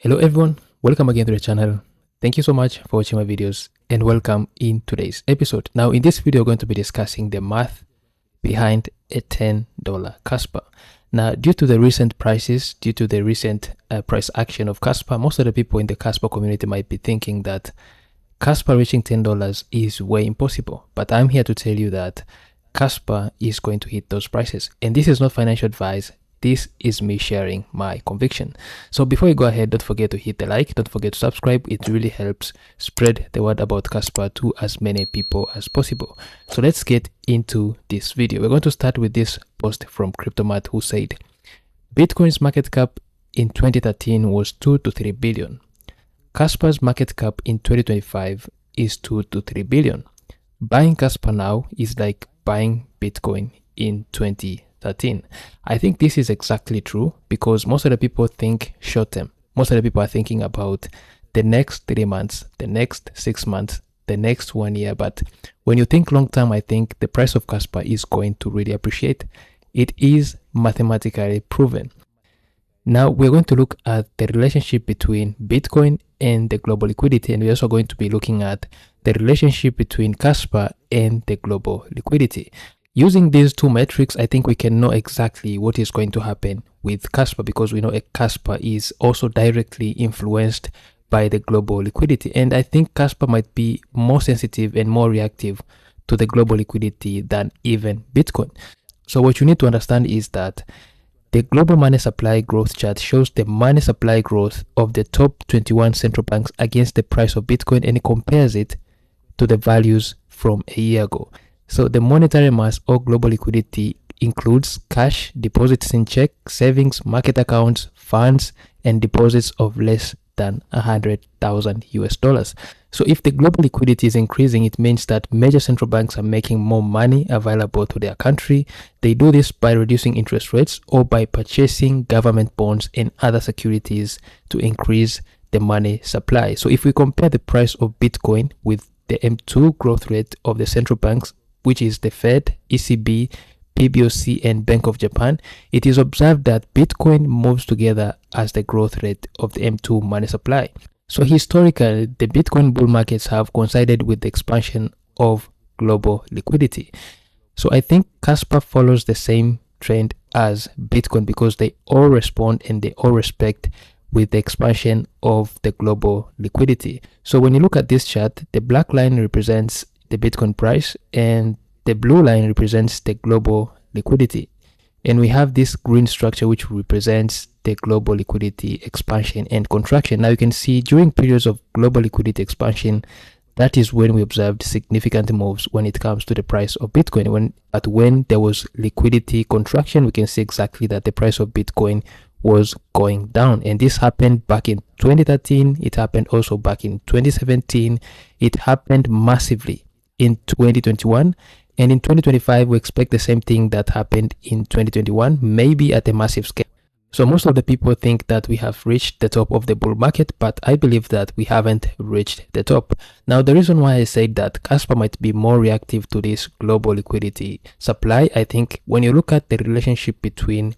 Hello everyone, welcome again to the channel. Thank you so much for watching my videos and welcome in today's episode. Now in this video, we're going to be discussing the math behind a $10 Kaspa. Now due to the recent prices, due to the recent price action of Kaspa, most of the people in the Kaspa community might be thinking that Kaspa reaching $10 is way impossible. But I'm here to tell you that Kaspa is going to hit those prices. And this is not financial advice. This is me sharing my conviction. So before you go ahead, don't forget to hit the like, don't forget to subscribe. It really helps spread the word about Kaspa to as many people as possible. So let's get into this video. We're going to start with this post from Cryptomath, who said, Bitcoin's market cap in 2013 was 2 to 3 billion. Kaspa's market cap in 2025 is 2 to 3 billion. Buying Kaspa now is like buying Bitcoin in 2013. I think this is exactly true because most of the people think short term. Most of the people are thinking about the next 3 months, the next 6 months, the next 1 year. But when you think long term, I think the price of Kaspa is going to really appreciate. It is mathematically proven. Now we're going to look at the relationship between Bitcoin and the global liquidity, and we're also going to be looking at the relationship between Kaspa and the global liquidity. Using these two metrics, I think we can know exactly what is going to happen with Kaspa, because we know a Kaspa is also directly influenced by the global liquidity. And I think Kaspa might be more sensitive and more reactive to the global liquidity than even Bitcoin. So what you need to understand is that the global money supply growth chart shows the money supply growth of the top 21 central banks against the price of Bitcoin, and it compares it to the values from a year ago. So the monetary mass or global liquidity includes cash, deposits in check, savings, market accounts, funds, and deposits of less than $100,000. So if the global liquidity is increasing, it means that major central banks are making more money available to their country. They do this by reducing interest rates or by purchasing government bonds and other securities to increase the money supply. So if we compare the price of Bitcoin with the M2 growth rate of the central banks, which is the Fed, ECB, PBOC, and Bank of Japan, it is observed that Bitcoin moves together as the growth rate of the M2 money supply. So historically, the Bitcoin bull markets have coincided with the expansion of global liquidity. So I think Kaspa follows the same trend as Bitcoin because they all respond and they all respect with the expansion of the global liquidity. So when you look at this chart, the black line represents the Bitcoin price and the blue line represents the global liquidity, and we have this green structure which represents the global liquidity expansion and contraction. Now you can see during periods of global liquidity expansion, that is when we observed significant moves when it comes to the price of Bitcoin. When there was liquidity contraction, we can see exactly that the price of Bitcoin was going down, and this happened back in 2013. It happened also back in 2017. It happened massively in 2021, and in 2025 we expect the same thing that happened in 2021, maybe at a massive scale. So most of the people think that we have reached the top of the bull market, but I believe that we haven't reached the top. Now the reason why I said that Kaspa might be more reactive to this global liquidity supply, I think when you look at the relationship between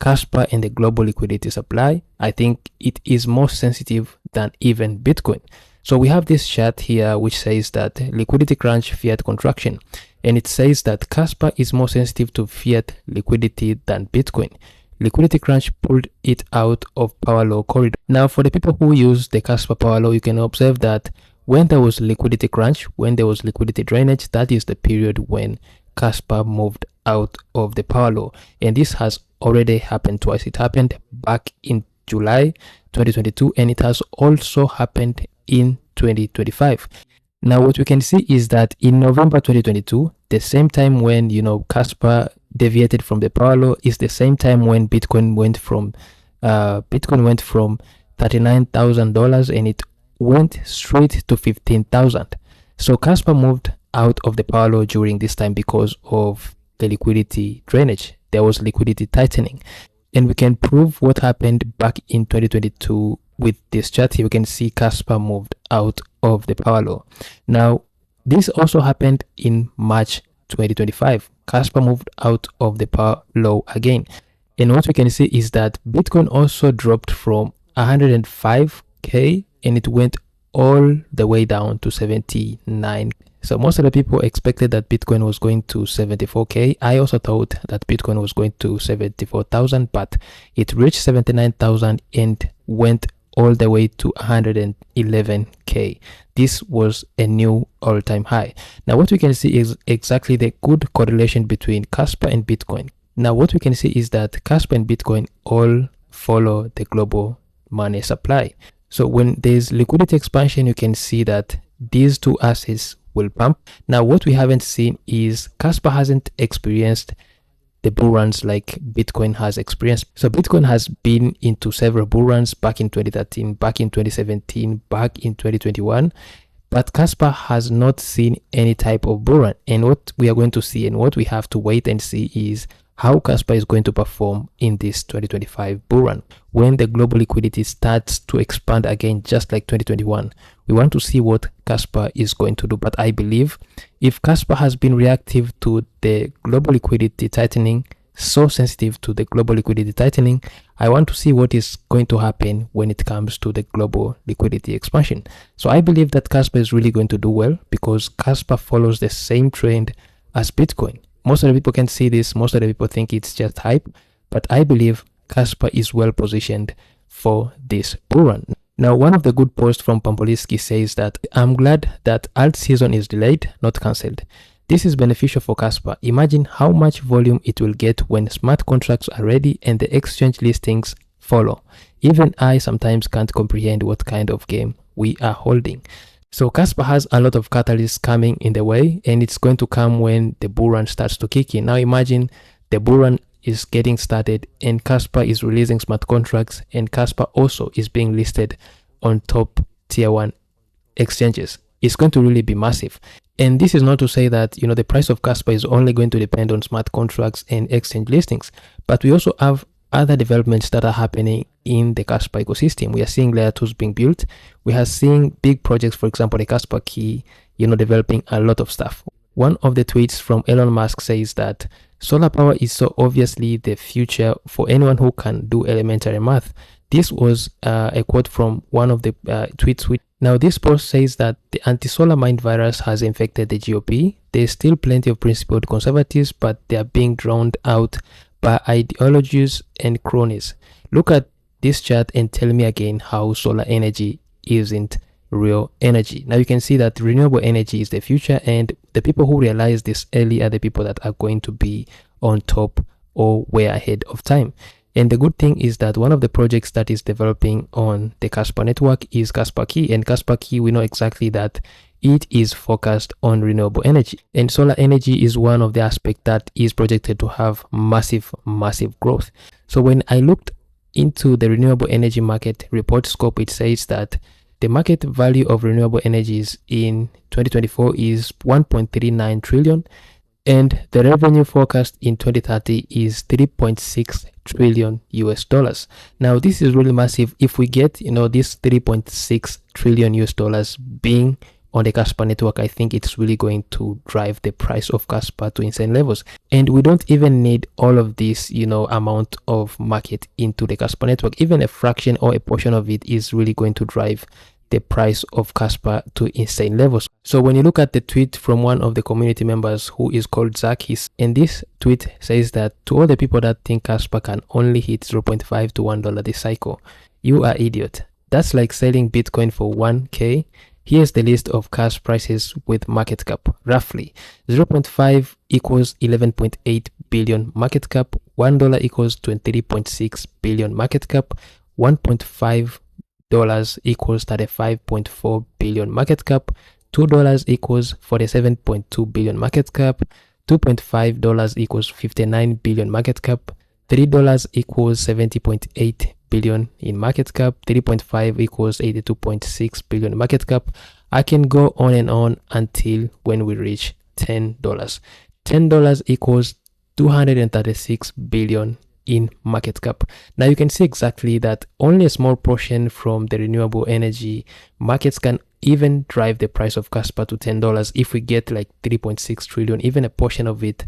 Kaspa and the global liquidity supply, I think it is more sensitive than even Bitcoin. So we have this chart here which says that liquidity crunch, fiat contraction, and it says that Kaspa is more sensitive to fiat liquidity than Bitcoin. Liquidity crunch pulled it out of power law corridor. Now for the people who use the Kaspa power law, you can observe that when there was liquidity crunch, when there was liquidity drainage, that is the period when Kaspa moved out of the power law, and this has already happened twice. It happened back in July 2022, and it has also happened in 2025. Now what we can see is that in November 2022, the same time when Kaspa deviated from the power law is the same time when Bitcoin went from $39,000 and it went straight to 15,000. So Kaspa moved out of the power law during this time because of the liquidity drainage. There was liquidity tightening, and we can prove what happened back in 2022 with this chart here. We can see Kaspa moved out of the power law. Now this also happened in March 2025. Kaspa moved out of the power law again, and what we can see is that Bitcoin also dropped from 105k and it went all the way down to 79. So most of the people expected that Bitcoin was going to 74k. I also thought that Bitcoin was going to 74,000, but it reached 79,000 and went all the way to 111k. This was a new all-time high. Now what we can see is exactly the good correlation between Kaspa and Bitcoin. Now what we can see is that Kaspa and Bitcoin all follow the global money supply. So when there's liquidity expansion, you can see that these two assets will pump. Now what we haven't seen is Kaspa hasn't experienced the bull runs like Bitcoin has experienced. So Bitcoin has been into several bull runs back in 2013, back in 2017, back in 2021, but Kaspa has not seen any type of bull run. And what we are going to see and what we have to wait and see is how Kaspa is going to perform in this 2025 bull run when the global liquidity starts to expand again, just like 2021. We want to see what Kaspa is going to do. But I believe if Kaspa has been reactive to the global liquidity tightening, so sensitive to the global liquidity tightening, I want to see what is going to happen when it comes to the global liquidity expansion. So I believe that Kaspa is really going to do well because Kaspa follows the same trend as Bitcoin. Most of the people can see this. Most of the people think it's just hype, but I believe Kaspa is well positioned for this bull run. Now, one of the good posts from Pampoliski says that I'm glad that alt season is delayed, not cancelled. This is beneficial for Kaspa. Imagine how much volume it will get when smart contracts are ready and the exchange listings follow. Even I sometimes can't comprehend what kind of game we are holding. So Kaspa has a lot of catalysts coming in the way, and it's going to come when the bull run starts to kick in. Now imagine the bull run is getting started and Kaspa is releasing smart contracts, and Kaspa also is being listed on top tier 1 exchanges. It's going to really be massive. And this is not to say that, the price of Kaspa is only going to depend on smart contracts and exchange listings, but we also have other developments that are happening in the Kaspa ecosystem. We are seeing layer 2s being built. We are seeing big projects, for example, the Kaspa key, developing a lot of stuff. One of the tweets from Elon Musk says that solar power is so obviously the future for anyone who can do elementary math. This was a quote from one of the tweets. Now this post says that the anti-solar mind virus has infected the GOP. There's still plenty of principled conservatives, but they are being drowned out by ideologies and cronies. Look at this chart and tell me again how solar energy isn't real energy. Now you can see that renewable energy is the future, and the people who realize this early are the people that are going to be on top or way ahead of time. And the good thing is that one of the projects that is developing on the Kaspa network is Kaspa Key, and Kaspa Key, we know exactly that it is focused on renewable energy, and solar energy is one of the aspects that is projected to have massive growth. So when I looked into the renewable energy market report scope, it says that the market value of renewable energies in 2024 is 1.39 trillion, and the revenue forecast in 2030 is 3.6 trillion US dollars. Now this is really massive. If we get this 3.6 trillion US dollars being on the Kaspa network, I think it's really going to drive the price of Kaspa to insane levels. And we don't even need all of this, amount of market into the Kaspa network. Even a fraction or a portion of it is really going to drive the price of Kaspa to insane levels. So when you look at the tweet from one of the community members who is called Zach, and this tweet says that to all the people that think Kaspa can only hit 0.5 to $1 this cycle, you are idiot. That's like selling Bitcoin for 1k. Here's the list of cash prices with market cap. Roughly 0.5 equals 11.8 billion market cap, $1 equals 23.6 billion market cap, $1.5 equals 35.4 billion market cap, $2 equals 47.2 billion market cap, $2.5 equals 59 billion market cap, $3 equals 70.8 billion in market cap, 3.5 equals 82.6 billion market cap. I can go on and on until when we reach $10. $10 equals 236 billion in market cap. Now you can see exactly that only a small portion from the renewable energy markets can even drive the price of Kaspa to $10. If we get like 3.6 trillion, even a portion of it,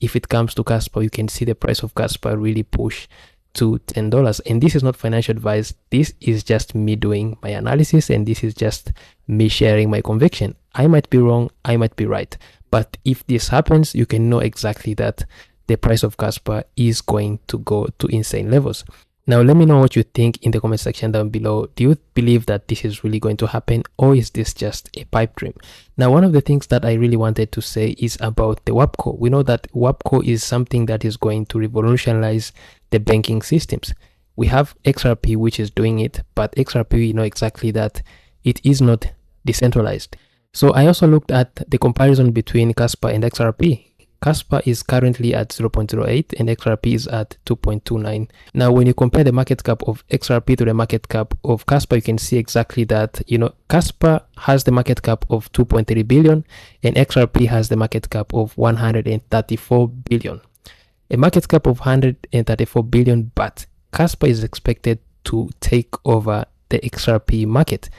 if it comes to Kaspa, you can see the price of Kaspa really push to $10. And this is not financial advice. This is just me doing my analysis, and this is just me sharing my conviction. I might be wrong, I might be right. But if this happens, you can know exactly that the price of Kaspa is going to go to insane levels. Now, let me know what you think in the comment section down below. Do you believe that this is really going to happen, or is this just a pipe dream? Now, one of the things that I really wanted to say is about the WAPCO. We know that WAPCO is something that is going to revolutionize the banking systems. We have XRP, which is doing it, but XRP, we know exactly that it is not decentralized. So I also looked at the comparison between Kaspa and XRP. Kaspa is currently at 0.08 and XRP is at 2.29. Now, when you compare the market cap of XRP to the market cap of Kaspa, you can see exactly that, Kaspa has the market cap of 2.3 billion and XRP has the market cap of 134 billion. A market cap of 134 billion, but Kaspa is expected to take over the XRP market.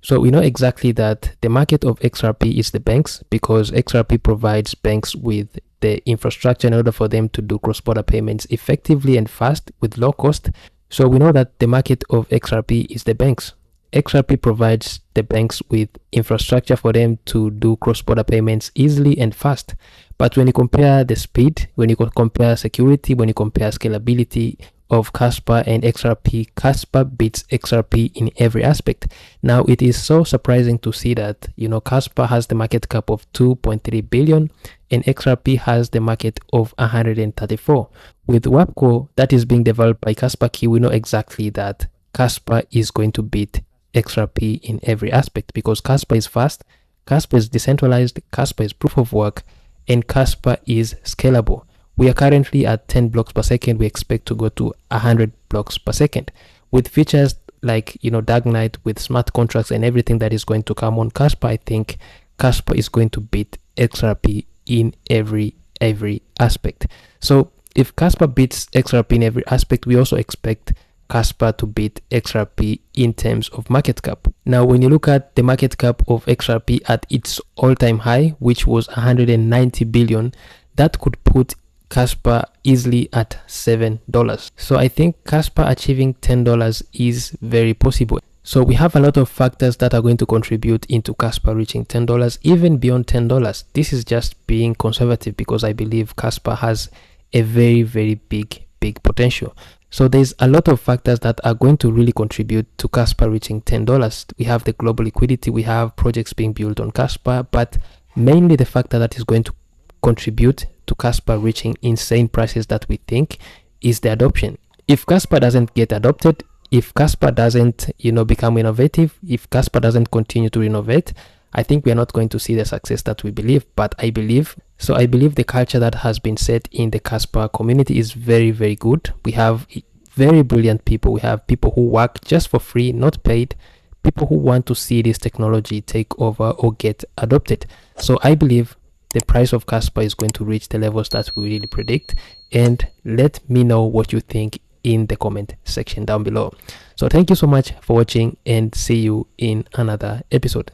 So we know exactly that the market of XRP is the banks, because XRP provides banks with the infrastructure in order for them to do cross-border payments effectively and fast with low cost. So we know that the market of XRP is the banks. XRP provides the banks with infrastructure for them to do cross-border payments easily and fast. But when you compare the speed, when you compare security, when you compare scalability of Kaspa and XRP, Kaspa beats XRP in every aspect. Now, it is so surprising to see that, Kaspa has the market cap of 2.3 billion and XRP has the market of 134. With WAPCO that is being developed by Kaspa Key, we know exactly that Kaspa is going to beat XRP in every aspect, because Kaspa is fast, Kaspa is decentralized, Kaspa is proof of work, and Kaspa is scalable. We are currently at 10 blocks per second. We expect to go to 100 blocks per second. With features like, Dark Knight, with smart contracts and everything that is going to come on Kaspa, I think Kaspa is going to beat XRP in every aspect. So if Kaspa beats XRP in every aspect, we also expect Kaspa to beat XRP in terms of market cap. Now, when you look at the market cap of XRP at its all-time high, which was 190 billion, that could put Kaspa easily at $7. So I think Kaspa achieving $10 is very possible. So we have a lot of factors that are going to contribute into Kaspa reaching $10, even beyond $10. This is just being conservative, because I believe Kaspa has a very big potential. So there's a lot of factors that are going to really contribute to Kaspa reaching $10. We have the global liquidity, we have projects being built on Kaspa, but mainly the factor that is going to contribute to Kaspa reaching insane prices that we think is the adoption. If Kaspa doesn't get adopted, if Kaspa doesn't, become innovative, if Kaspa doesn't continue to innovate, I think we are not going to see the success that we believe. But I believe the culture that has been set in the Kaspa community is very good. We have very brilliant people. We have people who work just for free, not paid, people who want to see this technology take over or get adopted. So I believe the price of Kaspa is going to reach the levels that we really predict. And let me know what you think in the comment section down below. So thank you so much for watching, and see you in another episode.